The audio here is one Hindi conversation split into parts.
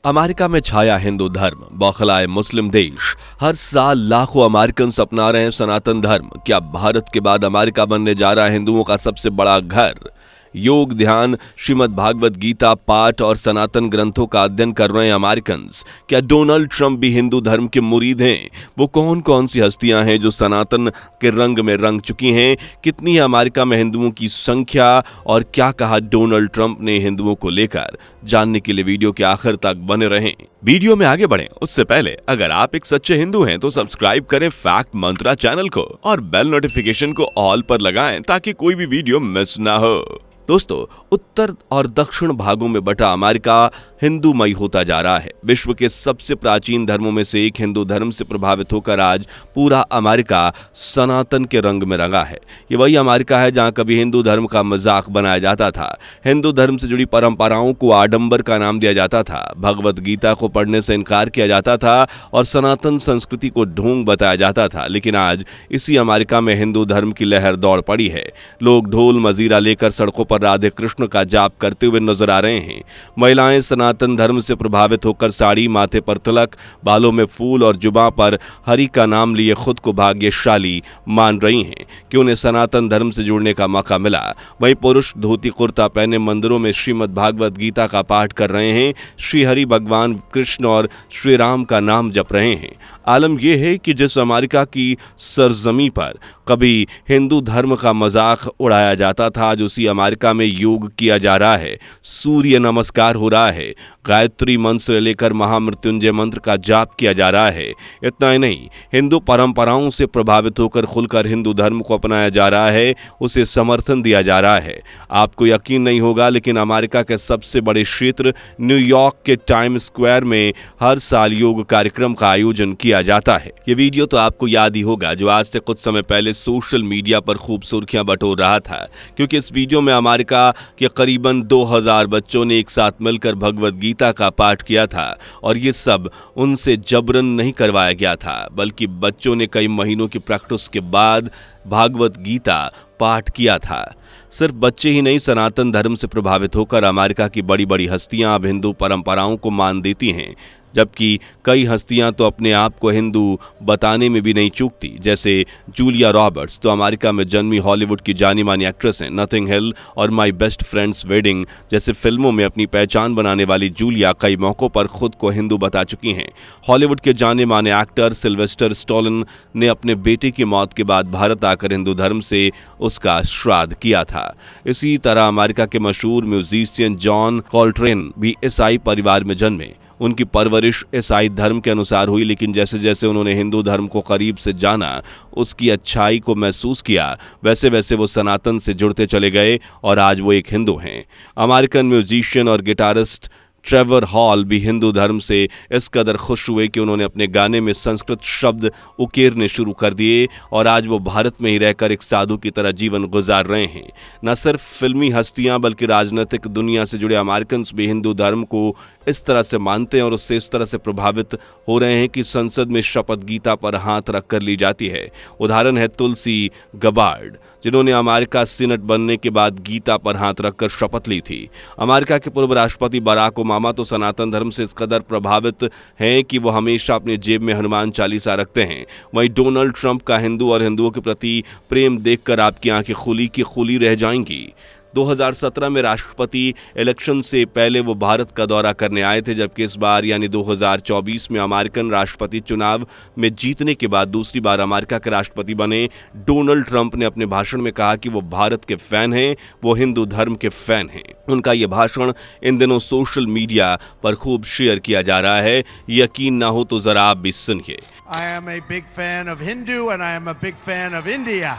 अमेरिका में छाया हिंदू धर्म, बौखलाए मुस्लिम देश। हर साल लाखों अमेरिकन अपना रहे हैं सनातन धर्म। क्या भारत के बाद अमेरिका बनने जा रहा है हिंदुओं का सबसे बड़ा घर? योग, ध्यान, श्रीमद् भागवत गीता पाठ और सनातन ग्रंथों का अध्ययन कर रहे हैं अमेरिकन। क्या डोनाल्ड ट्रंप भी हिंदू धर्म के मुरीद हैं? वो कौन कौन सी हस्तियां हैं जो सनातन के रंग में रंग चुकी हैं? कितनी है अमेरिका में हिंदुओं की संख्या और क्या कहा डोनाल्ड ट्रंप ने हिंदुओं को लेकर? जानने के लिए वीडियो के आखिर तक बने रहें। वीडियो में आगे बढ़ें उससे पहले अगर आप एक सच्चे हिंदू हैं तो सब्सक्राइब करें फैक्ट मंत्रा चैनल को और बेल नोटिफिकेशन को ऑल पर लगाएं ताकि कोई भी वीडियो मिस ना हो। दोस्तों, उत्तर और दक्षिण भागों में बटा अमेरिका हिंदूमय होता जा रहा है। विश्व के सबसे प्राचीन धर्मों में से एक हिंदू धर्म से प्रभावित होकर आज पूरा अमेरिका सनातन के रंग में रंगा है। ये वही अमेरिका है जहां कभी हिंदू धर्म का मजाक बनाया जाता था, हिंदू धर्म से जुड़ी परंपराओं को आडंबर का नाम दिया जाता था, भगवत गीता को पढ़ने से इनकार किया जाता था और सनातन संस्कृति को ढोंग बताया जाता था। लेकिन आज इसी अमेरिका में हिंदू धर्म की लहर दौड़ पड़ी है। लोग ढोल मजीरा लेकर सड़कों पर राधे कृष्ण का जाप करते हुए नजर आ रहे हैं। महिलाएं सनातन धर्म से प्रभावित होकर साड़ी, माथे पर तिलक, बालों में फूल और जुबां पर हरि का नाम लिए खुद को भाग्यशाली मान रही हैं कि उन्हें सनातन धर्म से जुड़ने का मौका मिला। वहीं पुरुष धोती कुर्ता पहने मंदिरों में श्रीमद् भागवत गीता का पाठ कर रहे हैं, श्री हरि भगवान कृष्ण और श्री राम का नाम जप रहे हैं। आलम यह है कि जिस अमेरिका की सरजमी पर कभी हिंदू धर्म का मजाक उड़ाया जाता था, आज उसी अमेरिका में योग किया जा रहा है, सूर्य नमस्कार हो रहा है, गायत्री मंत्र से लेकर महामृत्युंजय मंत्र का जाप किया जा रहा है। इतना ही नहीं, हिंदू परंपराओं से प्रभावित होकर खुलकर हिंदू धर्म को अपनाया जा रहा है, उसे समर्थन दिया जा रहा है। आपको यकीन नहीं होगा लेकिन अमेरिका के सबसे बड़े क्षेत्र न्यूयॉर्क के टाइम स्क्वायर में हर साल योग कार्यक्रम का आयोजन किया जाता है। ये वीडियो तो आपको याद ही होगा जो आज से कुछ समय पहले सोशल मीडिया पर खूब सुर्खियां बटोर रहा था, क्योंकि इस वीडियो में अमेरिका के करीबन 2000 बच्चों ने एक साथ मिलकर भगवत गीता का पाठ किया था और ये सब उनसे जबरन नहीं करवाया गया था, बल्कि बच्चों ने कई महीनों की प्रैक्टिस के बाद भागवत गीता पाठ किया था। सिर्फ बच्चे ही नहीं, सनातन धर्म से प्रभावित होकर अमेरिका की बड़ी बड़ी हस्तियां अब हिंदू परंपराओं को मान देती हैं, जबकि कई हस्तियां तो अपने आप को हिंदू बताने में भी नहीं चूकती। जैसे जूलिया रॉबर्ट्स तो अमेरिका में जन्मी हॉलीवुड की जानी मानी एक्ट्रेस हैं। नथिंग हिल और माय बेस्ट फ्रेंड्स वेडिंग जैसे फिल्मों में अपनी पहचान बनाने वाली जूलिया कई मौकों पर खुद को हिंदू बता चुकी हैं। हॉलीवुड के जाने माने एक्टर सिल्वेस्टर स्टैलोन ने अपने बेटे की मौत के बाद भारत आकर हिंदू धर्म से उसका श्राद्ध किया था। इसी तरह अमेरिका के मशहूर म्यूजिशियन जॉन कॉल्ट्रेन भी ईसाई परिवार में जन्मे। उनकी परवरिश ईसाई धर्म के अनुसार हुई, लेकिन जैसे जैसे उन्होंने हिंदू धर्म को करीब से जाना, उसकी अच्छाई को महसूस किया, वैसे वैसे वो सनातन से जुड़ते चले गए और आज वो एक हिंदू हैं। अमेरिकन म्यूजिशियन और गिटारिस्ट ट्रेवर हॉल भी हिंदू धर्म से इस कदर खुश हुए कि उन्होंने अपने गाने में संस्कृत शब्द उकेरने शुरू कर दिए और आज वो भारत में ही रहकर एक साधु की तरह जीवन गुजार रहे हैं। न सिर्फ फिल्मी हस्तियां बल्कि राजनीतिक दुनिया से जुड़े अमेरिकन भी हिंदू धर्म को इस तरह से मानते हैं और उससे इस तरह से प्रभावित हो रहे हैं कि संसद में शपथ गीता पर हाथ रख कर ली जाती है। उदाहरण है तुलसी गबार्ड, जिन्होंने अमेरिका सीनेट बनने के बाद गीता पर हाथ रखकर शपथ ली थी। अमेरिका के पूर्व राष्ट्रपति बराक ओबामा तो सनातन धर्म से इस कदर प्रभावित हैं कि वो हमेशा अपनी जेब में हनुमान चालीसा रखते हैं। वहीं डोनाल्ड ट्रंप का हिंदू और हिंदुओं के प्रति प्रेम देखकर आपकी आंखें खुली की खुली रह जाएंगी। 2017 में राष्ट्रपति इलेक्शन से पहले वो भारत का दौरा करने आए थे, जबकि इस बार यानी 2024 में अमेरिकन राष्ट्रपति चुनाव में जीतने के बाद दूसरी बार अमेरिका के राष्ट्रपति बने डोनाल्ड ट्रंप ने अपने भाषण में कहा कि वो भारत के फैन हैं, वो हिंदू धर्म के फैन हैं। उनका ये भाषण इन दिनों सोशल मीडिया पर खूब शेयर किया जा रहा है। यकीन ना हो तो जरा आप भी सुनिए। I am a big fan of Hindu and I am a big fan of India.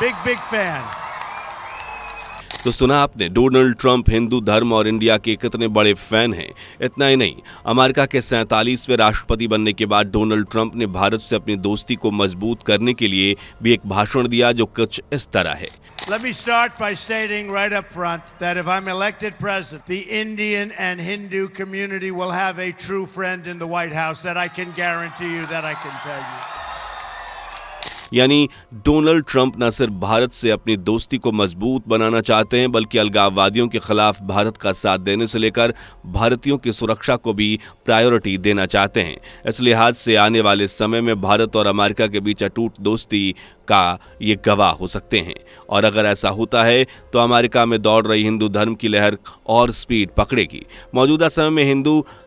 Big fan. तो सुना आपने, डोनाल्ड ट्रंप हिंदू धर्म और इंडिया के कितने बड़े फैन हैं। इतना ही नहीं, अमेरिका के 47वें राष्ट्रपति बनने के बाद डोनाल्ड ट्रंप ने भारत से अपनी दोस्ती को मजबूत करने के लिए भी एक भाषण दिया जो कुछ इस तरह है। Let me start by stating right up front that if I'm elected president, the Indian and Hindu community will have a true friend in the White House. That I can guarantee you, that I can tell you. यानी डोनाल्ड ट्रंप न सिर्फ भारत से अपनी दोस्ती को मजबूत बनाना चाहते हैं बल्कि अलगाववादियों के खिलाफ भारत का साथ देने से लेकर भारतीयों की सुरक्षा को भी प्रायोरिटी देना चाहते हैं। इस लिहाज से आने वाले समय में भारत और अमेरिका के बीच अटूट दोस्ती का ये गवाह हो सकते हैं। और अगर ऐसा होता है तो अमेरिका में दौड़ रही हिंदू धर्म की लहर और स्पीड पकड़ेगी। मौजूदा समय में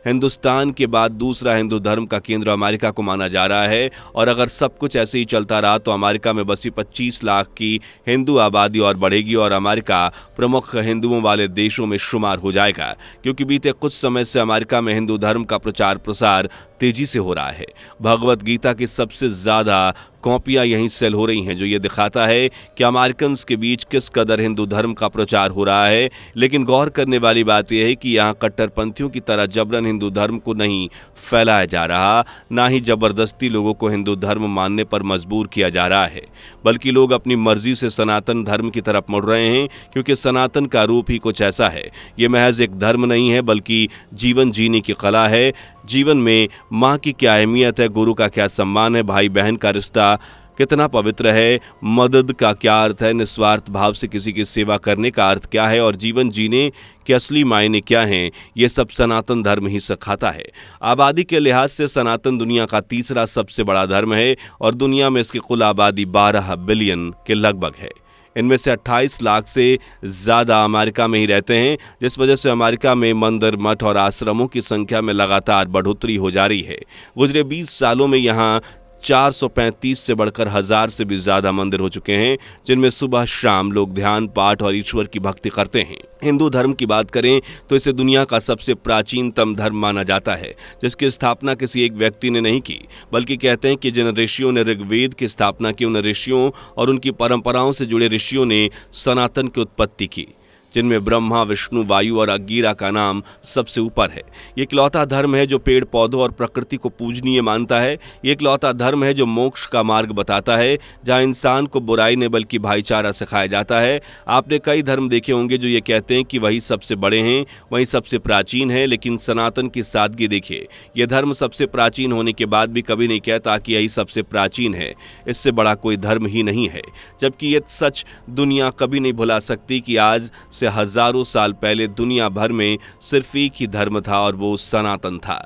हिंदुस्तान के बाद दूसरा हिंदू धर्म का केंद्र अमेरिका को माना जा रहा है और अगर सब कुछ ऐसे ही चलता रहा तो अमेरिका में बसी 25 लाख की हिंदू आबादी और बढ़ेगी और अमेरिका प्रमुख हिंदुओं वाले देशों में शुमार हो जाएगा, क्योंकि बीते कुछ समय से अमेरिका में हिंदू धर्म का प्रचार प्रसार तेजी से हो रहा है। भगवत गीता की सबसे ज्यादा कॉपियां यहीं सेल हो रही हैं, जो ये दिखाता है कि अमेरिकन के बीच किस कदर हिंदू धर्म का प्रचार हो रहा है। लेकिन गौर करने वाली बात यह है कि यहाँ कट्टरपंथियों की तरह जबरन हिंदू धर्म को नहीं फैलाया जा रहा, ना ही जबरदस्ती लोगों को हिंदू धर्म मानने पर मजबूर किया जा रहा है, बल्कि लोग अपनी मर्जी से सनातन धर्म की तरफ मुड़ रहे हैं, क्योंकि सनातन का रूप ही कुछ ऐसा है। ये महज एक धर्म नहीं है बल्कि जीवन जीने की कला है। जीवन में माँ की क्या अहमियत है, गुरु का क्या सम्मान है, भाई बहन का रिश्ता कितना पवित्र है, मदद का क्या अर्थ है, निस्वार्थ भाव से किसी की सेवा करने का अर्थ क्या है और जीवन जीने के असली मायने क्या हैं, ये सब सनातन धर्म ही सिखाता है। आबादी के लिहाज से सनातन दुनिया का तीसरा सबसे बड़ा धर्म है और दुनिया में इसकी कुल आबादी 12 बिलियन के लगभग है। इनमें से 28 लाख से ज़्यादा अमेरिका में ही रहते हैं, जिस वजह से अमेरिका में मंदिर, मठ और आश्रमों की संख्या में लगातार बढ़ोतरी हो जा रही है। गुजरे 20 सालों में यहाँ 435 से बढ़कर 1000 से भी ज्यादा मंदिर हो चुके हैं, जिनमें सुबह शाम लोग ध्यान, पाठ और ईश्वर की भक्ति करते हैं। हिंदू धर्म की बात करें तो इसे दुनिया का सबसे प्राचीनतम धर्म माना जाता है, जिसकी स्थापना किसी एक व्यक्ति ने नहीं की, बल्कि कहते हैं कि जिन ऋषियों ने ऋग्वेद की स्थापना की, उन ऋषियों और उनकी परंपराओं से जुड़े ऋषियों ने सनातन की उत्पत्ति की, जिनमें ब्रह्मा, विष्णु, वायु और अंगिरा का नाम सबसे ऊपर है। ये इकलौता धर्म है जो पेड़ पौधों और प्रकृति को पूजनीय मानता है। ये इकलौता धर्म है जो मोक्ष का मार्ग बताता है, जहाँ इंसान को बुराई नहीं बल्कि भाईचारा सिखाया जाता है। आपने कई धर्म देखे होंगे जो ये कहते हैं कि वही सबसे बड़े हैं, वही सबसे प्राचीन है, लेकिन सनातन की सादगी देखिए। यह धर्म सबसे प्राचीन होने के बाद भी कभी नहीं कहता कि यही सबसे प्राचीन है, इससे बड़ा कोई धर्म ही नहीं है। जबकि ये सच दुनिया कभी नहीं भुला सकती कि आज हजारों साल पहले दुनिया भर में सिर्फ एक ही धर्म था और वो सनातन था,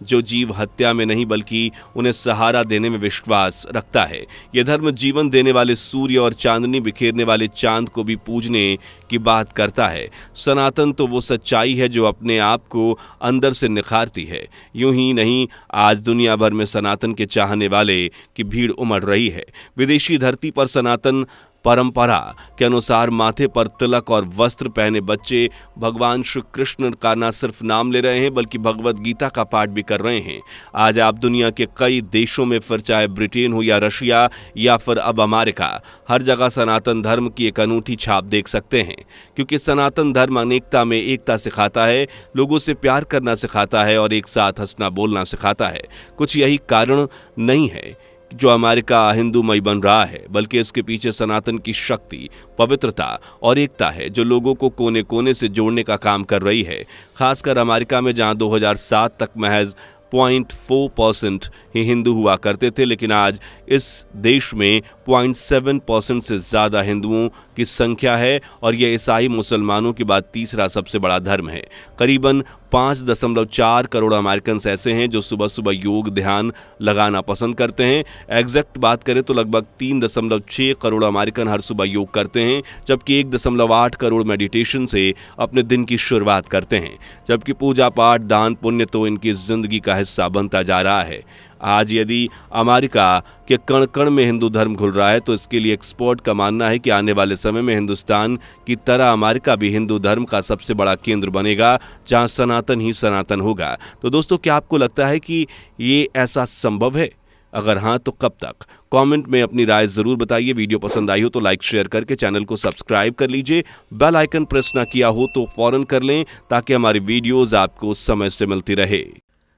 जो जीव हत्या में नहीं बल्कि उन्हें सहारा देने में विश्वास रखता है। यह धर्म जीवन देने वाले सूर्य और चांदनी बिखेरने वाले चांद को भी पूजने की बात करता है। सनातन तो वो सच्चाई है जो अपने आप को अंदर से निखारती है। यूं ही नहीं, आज दुनिया भर में सनातन के चाहने वाले की भीड़ उमड़ रही है। विदेशी धरती पर सनातन परंपरा के अनुसार माथे पर तिलक और वस्त्र पहने बच्चे भगवान श्री कृष्ण का न सिर्फ नाम ले रहे हैं बल्कि भगवत गीता का पाठ भी कर रहे हैं। आज आप दुनिया के कई देशों में, फिर चाहे ब्रिटेन हो या रशिया या फिर अब अमेरिका, हर जगह सनातन धर्म की एक अनूठी छाप देख सकते हैं, क्योंकि सनातन धर्म अनेकता में एकता सिखाता है, लोगों से प्यार करना सिखाता है और एक साथ हंसना बोलना सिखाता है। कुछ यही कारण नहीं है जो अमेरिका हिंदूमय बन रहा है, बल्कि इसके पीछे सनातन की शक्ति, पवित्रता और एकता है जो लोगों को कोने कोने से जोड़ने का काम कर रही है। खासकर अमेरिका में, जहां 2007 तक महज 0.4% ही हिंदू हुआ करते थे, लेकिन आज इस देश में 0.7% से ज़्यादा हिंदुओं की संख्या है और यह ईसाई मुसलमानों के बाद तीसरा सबसे बड़ा धर्म है। करीबन 5.4 करोड़ अमेरिकन ऐसे हैं जो सुबह सुबह योग ध्यान लगाना पसंद करते हैं। एग्जैक्ट बात करें तो लगभग 3.6 करोड़ अमेरिकन हर सुबह योग करते हैं, जबकि 1.8 करोड़ मेडिटेशन से अपने दिन की शुरुआत करते हैं। जबकि पूजा पाठ, दान पुण्य तो इनकी जिंदगी का हिस्सा बनता जा रहा है। आज यदि अमेरिका के कण कण में हिंदू धर्म घुल रहा है तो इसके लिए एक्सपर्ट का मानना है कि आने वाले समय में हिंदुस्तान की तरह अमेरिका भी हिंदू धर्म का सबसे बड़ा केंद्र बनेगा, जहां सनातन ही सनातन होगा। तो दोस्तों, क्या आपको लगता है कि ये ऐसा संभव है? अगर हाँ तो कब तक? कमेंट में अपनी राय जरूर बताइए। वीडियो पसंद आई हो तो लाइक शेयर करके चैनल को सब्सक्राइब कर लीजिए। बेल आइकन प्रेस ना किया हो तो फौरन कर लें, ताकि हमारी वीडियोस आपको समय से मिलती रहे।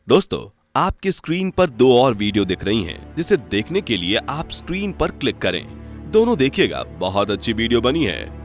दोस्तों, आपकी स्क्रीन पर 2 और वीडियो दिख रही हैं, जिसे देखने के लिए आप स्क्रीन पर क्लिक करें। दोनों देखिएगा, बहुत अच्छी वीडियो बनी है।